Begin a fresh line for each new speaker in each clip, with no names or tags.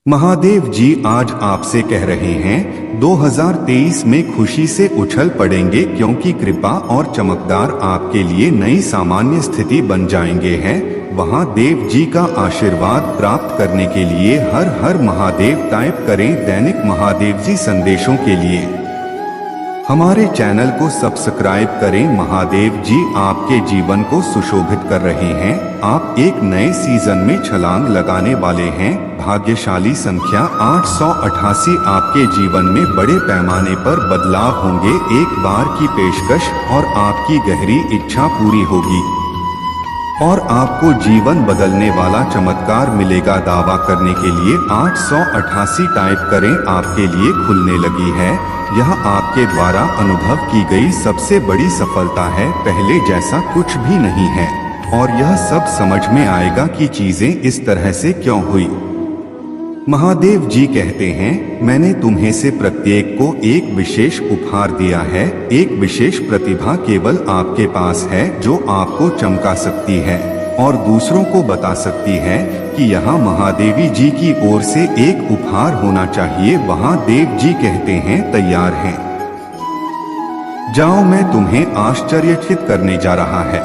महादेव जी आज आपसे कह रहे हैं 2023 में खुशी से उछल पड़ेंगे, क्योंकि कृपा और चमकदार आपके लिए नई सामान्य स्थिति बन जाएंगे हैं। वहां देव जी का आशीर्वाद प्राप्त करने के लिए हर हर महादेव टाइप करें। दैनिक महादेव जी संदेशों के लिए हमारे चैनल को सब्सक्राइब करें। महादेव जी आपके जीवन को सुशोभित कर रहे हैं। आप एक नए सीजन में छलांग लगाने वाले हैं। भाग्यशाली संख्या 888 आपके जीवन में बड़े पैमाने पर बदलाव होंगे। एक बार की पेशकश और आपकी गहरी इच्छा पूरी होगी और आपको जीवन बदलने वाला चमत्कार मिलेगा। दावा करने के लिए 888 टाइप करें। आपके लिए खुलने लगी है। यह आपके द्वारा अनुभव की गई सबसे बड़ी सफलता है। पहले जैसा कुछ भी नहीं है और यह सब समझ में आएगा कि चीजें इस तरह से क्यों हुई। महादेव जी कहते हैं, मैंने तुम्हें से प्रत्येक को एक विशेष उपहार दिया है। एक विशेष प्रतिभा केवल आपके पास है जो आपको चमका सकती है और दूसरों को बता सकती है कि यहाँ महादेवी जी की ओर से एक उपहार होना चाहिए। वहाँ देव जी कहते हैं, तैयार हैं, जाओ, मैं तुम्हें आश्चर्यचकित करने जा रहा है।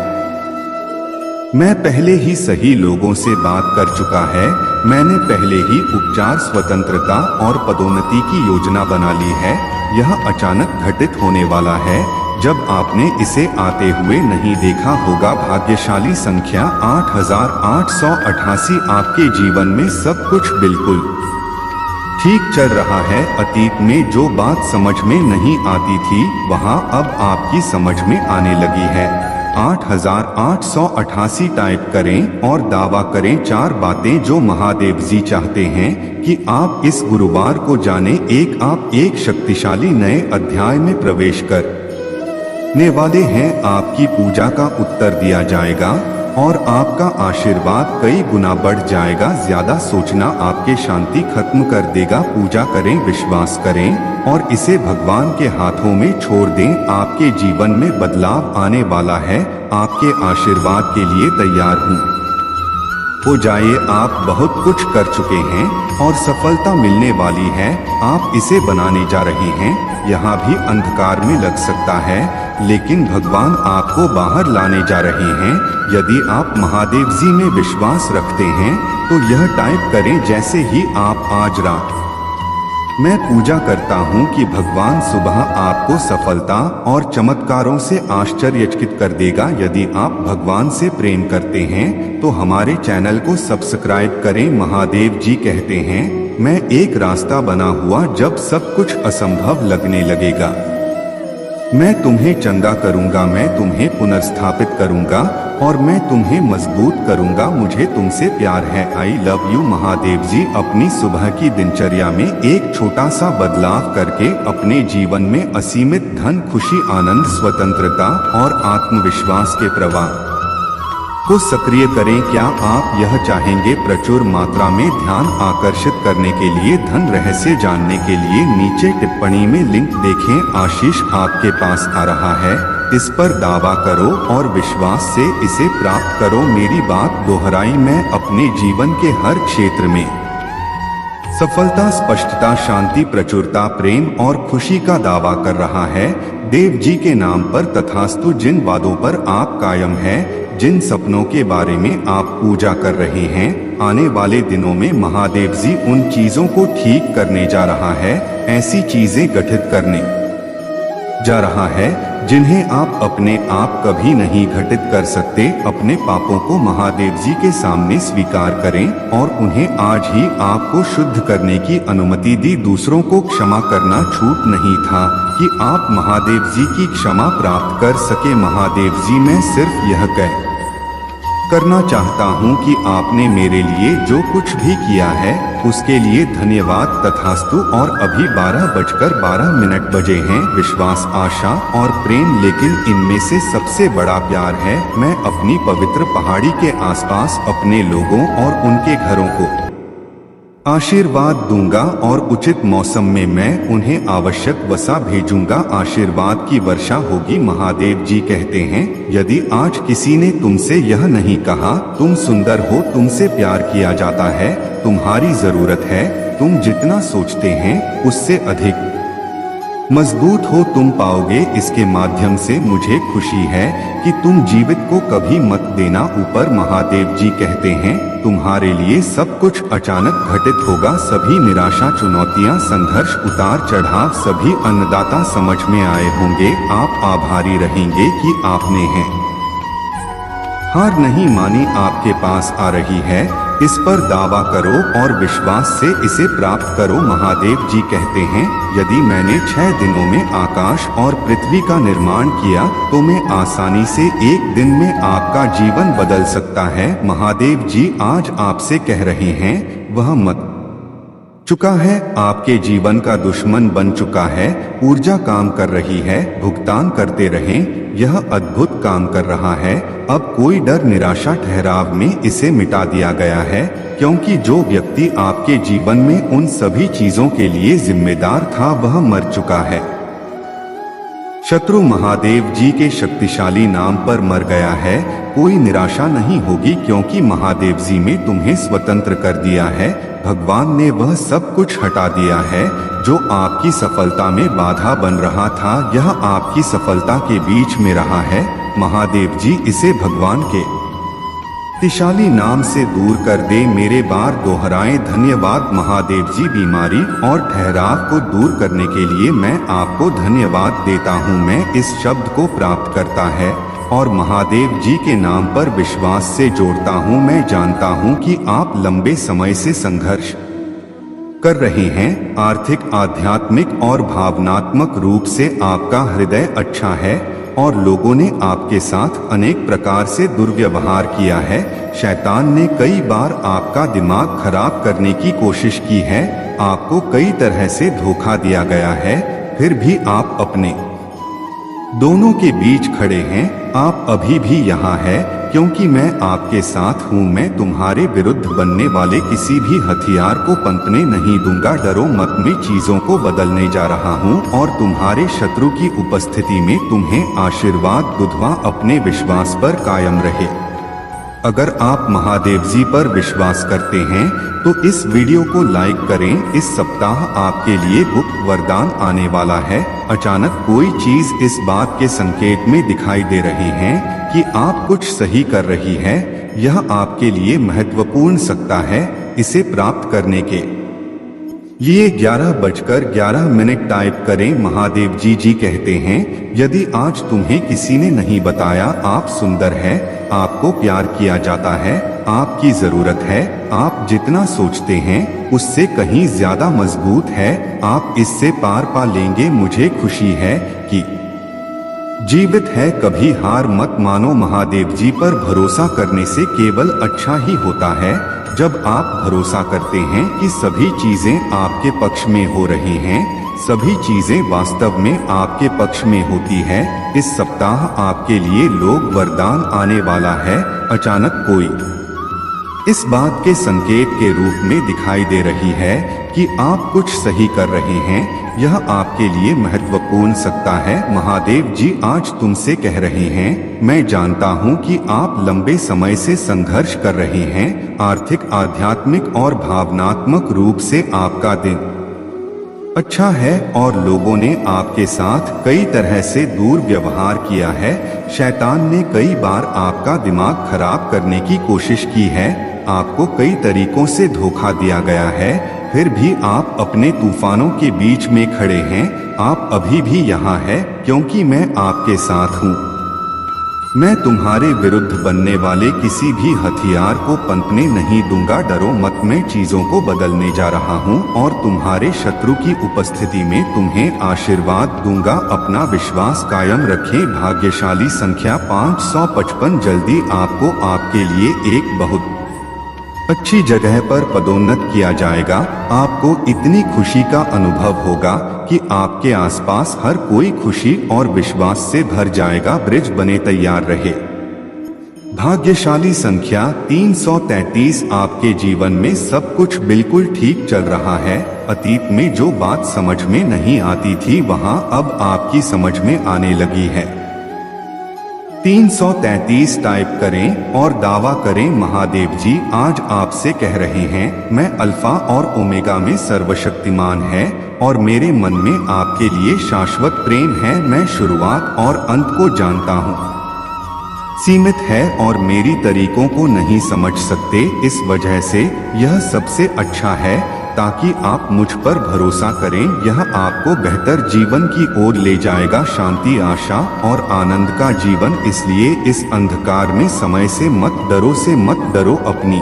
मैं पहले ही सही लोगों से बात कर चुका है। मैंने पहले ही उपचार, स्वतंत्रता और पदोन्नति की योजना बना ली है। यह अचानक घटित होने वाला है जब आपने इसे आते हुए नहीं देखा होगा। भाग्यशाली संख्या 8888 आपके जीवन में सब कुछ बिल्कुल ठीक चल रहा है। अतीत में जो बात समझ में नहीं आती थी वहां अब आपकी समझ में आने लगी है। 8888 टाइप करें और दावा करें 4 बातें जो महादेव जी चाहते हैं कि आप इस गुरुवार को जाने। आप एक शक्तिशाली नए अध्याय में प्रवेश करने वाले हैं। आपकी पूजा का उत्तर दिया जाएगा और आपका आशीर्वाद कई गुना बढ़ जाएगा। ज्यादा सोचना आपके शांति खत्म कर देगा। पूजा करें, विश्वास करें और इसे भगवान के हाथों में छोड़ दें। आपके जीवन में बदलाव आने वाला है। आपके आशीर्वाद के लिए तैयार हूँ। हो जाइए, आप बहुत कुछ कर चुके हैं और सफलता मिलने वाली है। आप इसे बनाने जा रहे हैं। यहाँ भी अंधकार में लग सकता है, लेकिन भगवान आपको बाहर लाने जा रहे हैं। यदि आप महादेव जी में विश्वास रखते हैं तो यह टाइप करें, जैसे ही आप आज रात मैं पूजा करता हूँ कि भगवान सुबह आपको सफलता और चमत्कारों से आश्चर्यचकित कर देगा। यदि आप भगवान से प्रेम करते हैं तो हमारे चैनल को सब्सक्राइब करें। महादेव जी कहते हैं, मैं एक रास्ता बना हुआ जब सब कुछ असंभव लगने लगेगा। मैं तुम्हें चंगा करूंगा, मैं तुम्हें पुनर्स्थापित करूंगा और मैं तुम्हें मजबूत करूंगा। मुझे तुमसे प्यार है। I love you. Mahadev ji अपनी सुबह की दिनचर्या में एक छोटा सा बदलाव करके अपने जीवन में असीमित धन, खुशी, आनंद, स्वतंत्रता और आत्मविश्वास के प्रवाह को सक्रिय करें। क्या आप यह चाहेंगे? प्रचुर मात्रा में ध्यान आकर्षित करने के लिए धन रहस्य जानने के लिए नीचे टिप्पणी में लिंक देखें। आशीष आपके पास आ रहा है, इस पर दावा करो और विश्वास से इसे प्राप्त करो। मेरी बात दोहराई, मैं अपने जीवन के हर क्षेत्र में सफलता, स्पष्टता, शांति, प्रचुरता, प्रेम और खुशी का दावा कर रहा है। देव जी के नाम पर तथास्तु। जिन वादों पर आप कायम हैं, जिन सपनों के बारे में आप पूजा कर रहे हैं, आने वाले दिनों में महादेव जी उन चीजों को ठीक करने जा रहा है। ऐसी चीजें गठित करने जा रहा है जिन्हें आप अपने आप कभी नहीं घटित कर सकते। अपने पापों को महादेव जी के सामने स्वीकार करें और उन्हें आज ही आपको शुद्ध करने की अनुमति दी। दूसरों को क्षमा करना छूट नहीं था कि आप महादेव जी की क्षमा प्राप्त कर सके। महादेव जी, मैं सिर्फ यह करना चाहता हूँ कि आपने मेरे लिए जो कुछ भी किया है उसके लिए धन्यवाद। तथास्तु। और अभी 12:12 बजे हैं। विश्वास, आशा और प्रेम, लेकिन इनमें से सबसे बड़ा प्यार है। मैं अपनी पवित्र पहाड़ी के आसपास अपने लोगों और उनके घरों को आशीर्वाद दूंगा और उचित मौसम में मैं उन्हें आवश्यक वसा भेजूंगा। आशीर्वाद की वर्षा होगी। महादेव जी कहते हैं, यदि आज किसी ने तुमसे यह नहीं कहा तुम सुंदर हो, तुमसे प्यार किया जाता है, तुम्हारी जरूरत है। तुम जितना सोचते हैं उससे अधिक मजबूत हो तुम पाओगे। इसके माध्यम से मुझे खुशी है कि तुम जीवित को कभी मत देना। ऊपर महादेव जी कहते हैं तुम्हारे लिए सब कुछ अचानक घटित होगा। सभी निराशा, चुनौतियां, संघर्ष, उतार चढ़ाव सभी अन्नदाता समझ में आए होंगे। आप आभारी रहेंगे कि आपने है हार नहीं मानी, आपके पास आ रही है। इस पर दावा करो और विश्वास से इसे प्राप्त करो। महादेव जी कहते हैं यदि मैंने 6 दिनों में आकाश और पृथ्वी का निर्माण किया तो मैं आसानी से एक दिन में आपका जीवन बदल सकता है। महादेव जी आज आपसे कह रहे हैं वह मत चुका है, आपके जीवन का दुश्मन बन चुका है। ऊर्जा काम कर रही है, भुगतान करते रहें। यह अद्भुत काम कर रहा है। अब कोई डर, निराशा, ठहराव में इसे मिटा दिया गया है, क्योंकि जो व्यक्ति आपके जीवन में उन सभी चीजों के लिए जिम्मेदार था वह मर चुका है। शत्रु महादेव जी के शक्तिशाली नाम पर मर गया है। कोई निराशा नहीं होगी, क्योंकि महादेव जी ने तुम्हें स्वतंत्र कर दिया है। भगवान ने वह सब कुछ हटा दिया है जो आपकी सफलता में बाधा बन रहा था। यह आपकी सफलता के बीच में रहा है। महादेव जी इसे भगवान के शक्तिशाली नाम से दूर कर दे। मेरे बार दोहराएं धन्यवाद महादेव जी। बीमारी और ठहराव को दूर करने के लिए मैं आपको धन्यवाद देता हूँ। मैं इस शब्द को प्राप्त करता है और महादेव जी के नाम पर विश्वास से जोड़ता हूँ। मैं जानता हूँ कि आप लंबे समय से संघर्ष कर रहे हैं। आर्थिक, आध्यात्मिक और भावनात्मक रूप से आपका हृदय अच्छा है और लोगों ने आपके साथ अनेक प्रकार से दुर्व्यवहार किया है। शैतान ने कई बार आपका दिमाग खराब करने की कोशिश की है। आपको कई तरह से धोखा दिया गया है, फिर भी आप अपने दोनों के बीच खड़े हैं। आप अभी भी यहाँ है क्योंकि मैं आपके साथ हूँ। मैं तुम्हारे विरुद्ध बनने वाले किसी भी हथियार को पनपने नहीं दूंगा। डरो मत, मैं चीजों को बदलने जा रहा हूँ और तुम्हारे शत्रु की उपस्थिति में तुम्हें आशीर्वाद दूंगा। अपने विश्वास पर कायम रहे। अगर आप महादेव जी पर विश्वास करते हैं तो इस वीडियो को लाइक करें। इस सप्ताह आपके लिए गुप्त वरदान आने वाला है। अचानक कोई चीज इस बात के संकेत में दिखाई दे रही है कि आप कुछ सही कर रही है। यह आपके लिए महत्वपूर्ण सकता है। इसे प्राप्त करने के लिए 11:11 टाइप करें। महादेव जी कहते हैं यदि आज तुम्हें किसी ने नहीं बताया आप सुंदर है, आपको प्यार किया जाता है, आपकी जरूरत है, आप जितना सोचते हैं उससे कहीं ज्यादा मजबूत है, आप इससे पार पा लेंगे। मुझे खुशी है कि जीवित है। कभी हार मत मानो। महादेव जी पर भरोसा करने से केवल अच्छा ही होता है। जब आप भरोसा करते हैं कि सभी चीजें आपके पक्ष में हो रही हैं, सभी चीजें वास्तव में आपके पक्ष में होती है। इस सप्ताह आपके लिए लोग वरदान आने वाला है। अचानक कोई इस बात के संकेत के रूप में दिखाई दे रही है कि आप कुछ सही कर रहे हैं। यह आपके लिए महत्वपूर्ण सकता है। महादेव जी आज तुमसे कह रहे हैं मैं जानता हूं कि आप लंबे समय से संघर्ष कर रहे हैं। आर्थिक, आध्यात्मिक और भावनात्मक रूप से आपका दिन अच्छा है और लोगों ने आपके साथ कई तरह से दुर्व्यवहार किया है। शैतान ने कई बार आपका दिमाग खराब करने की कोशिश की है। आपको कई तरीकों से धोखा दिया गया है, फिर भी आप अपने तूफानों के बीच में खड़े हैं। आप अभी भी यहाँ हैं क्योंकि मैं आपके साथ हूँ। मैं तुम्हारे विरुद्ध बनने वाले किसी भी हथियार को पनपने नहीं दूंगा। डरो मत, मैं चीजों को बदलने जा रहा हूँ और तुम्हारे शत्रु की उपस्थिति में तुम्हें आशीर्वाद दूंगा। अपना विश्वास कायम रखें। भाग्यशाली संख्या 555। जल्दी आपको आपके लिए एक बहुत अच्छी जगह पर पदोन्नत किया जाएगा। आपको इतनी खुशी का अनुभव होगा कि आपके आसपास हर कोई खुशी और विश्वास से भर जाएगा। ब्रिज बने तैयार रहे। भाग्यशाली संख्या 333। आपके जीवन में सब कुछ बिल्कुल ठीक चल रहा है। अतीत में जो बात समझ में नहीं आती थी वहां अब आपकी समझ में आने लगी है। 333 टाइप करें और दावा करें, महादेव जी आज आपसे कह रहे हैं, मैं अल्फा और ओमेगा में सर्वशक्तिमान है और मेरे मन में आपके लिए शाश्वत प्रेम है। मैं शुरुआत और अंत को जानता हूँ, सीमित है और मेरी तरीकों को नहीं समझ सकते। इस वजह से यह सबसे अच्छा है ताकि आप मुझ पर भरोसा करें। यह आपको बेहतर जीवन की ओर ले जाएगा, शांति, आशा और आनंद का जीवन। इसलिए इस अंधकार में समय से मत डरो, अपनी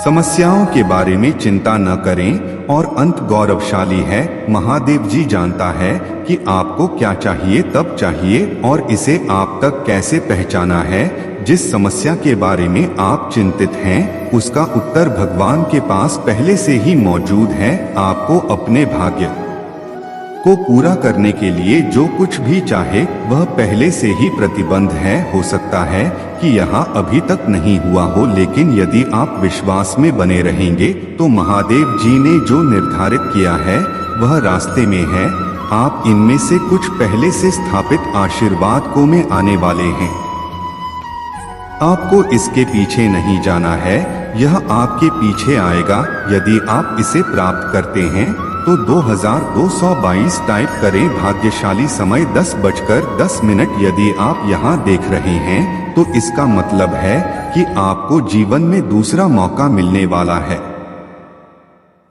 समस्याओं के बारे में चिंता न करें और अंत गौरवशाली है। महादेव जी जानता है कि आपको क्या चाहिए, तब चाहिए और इसे आप तक कैसे पहचाना है। जिस समस्या के बारे में आप चिंतित हैं, उसका उत्तर भगवान के पास पहले से ही मौजूद है। आपको अपने भाग्य को पूरा करने के लिए जो कुछ भी चाहे वह पहले से ही प्रतिबंध है। हो सकता है कि यहाँ अभी तक नहीं हुआ हो, लेकिन यदि आप विश्वास में बने रहेंगे तो महादेव जी ने जो निर्धारित किया है वह रास्ते में है। आप इनमें से कुछ पहले से स्थापित आशीर्वाद को में आने वाले हैं। आपको इसके पीछे नहीं जाना है, यह आपके पीछे आएगा। यदि आप इसे प्राप्त करते हैं तो 2222 टाइप करें। भाग्यशाली समय 10:10। यदि आप यहाँ देख रहे हैं तो इसका मतलब है कि आपको जीवन में दूसरा मौका मिलने वाला है,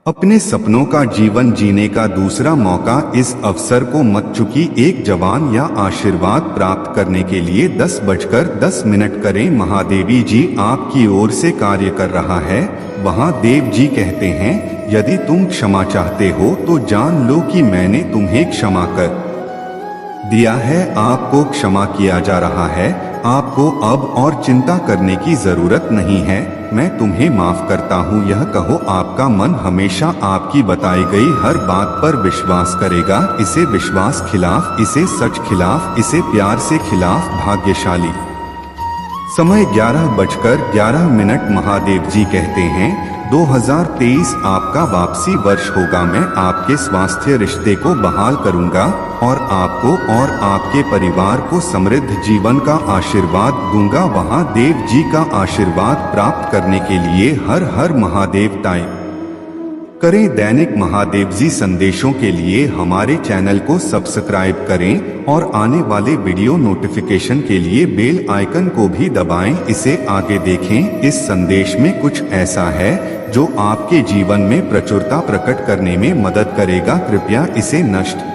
अपने सपनों का जीवन जीने का दूसरा मौका। इस अवसर को मत चुकी। एक जवान या आशीर्वाद प्राप्त करने के लिए 10:10 करें। महादेवी जी आपकी ओर से कार्य कर रहा है। वहाँ देव जी कहते हैं, यदि तुम क्षमा चाहते हो तो जान लो कि मैंने तुम्हें क्षमा कर दिया है। आपको क्षमा किया जा रहा है। आपको अब और चिंता करने की जरूरत नहीं है। मैं तुम्हें माफ करता हूँ, यह कहो। आपका मन हमेशा आपकी बताई गई हर बात पर विश्वास करेगा। इसे विश्वास खिलाफ, इसे सच खिलाफ, इसे प्यार से खिलाफ। भाग्यशाली समय 11:11। महादेव जी कहते हैं 2023 आपका वापसी वर्ष होगा। मैं आपके स्वास्थ्य रिश्ते को बहाल करूंगा और आपको और आपके परिवार को समृद्ध जीवन का आशीर्वाद दूंगा। वहां देव जी का आशीर्वाद प्राप्त करने के लिए हर हर महादेव टाइप करें। दैनिक महादेव जी संदेशों के लिए हमारे चैनल को सब्सक्राइब करें और आने वाले वीडियो नोटिफिकेशन के लिए बेल आइकन को भी दबाएं। इसे आगे देखें। इस संदेश में कुछ ऐसा है जो आपके जीवन में प्रचुरता प्रकट करने में मदद करेगा। कृपया इसे नष्ट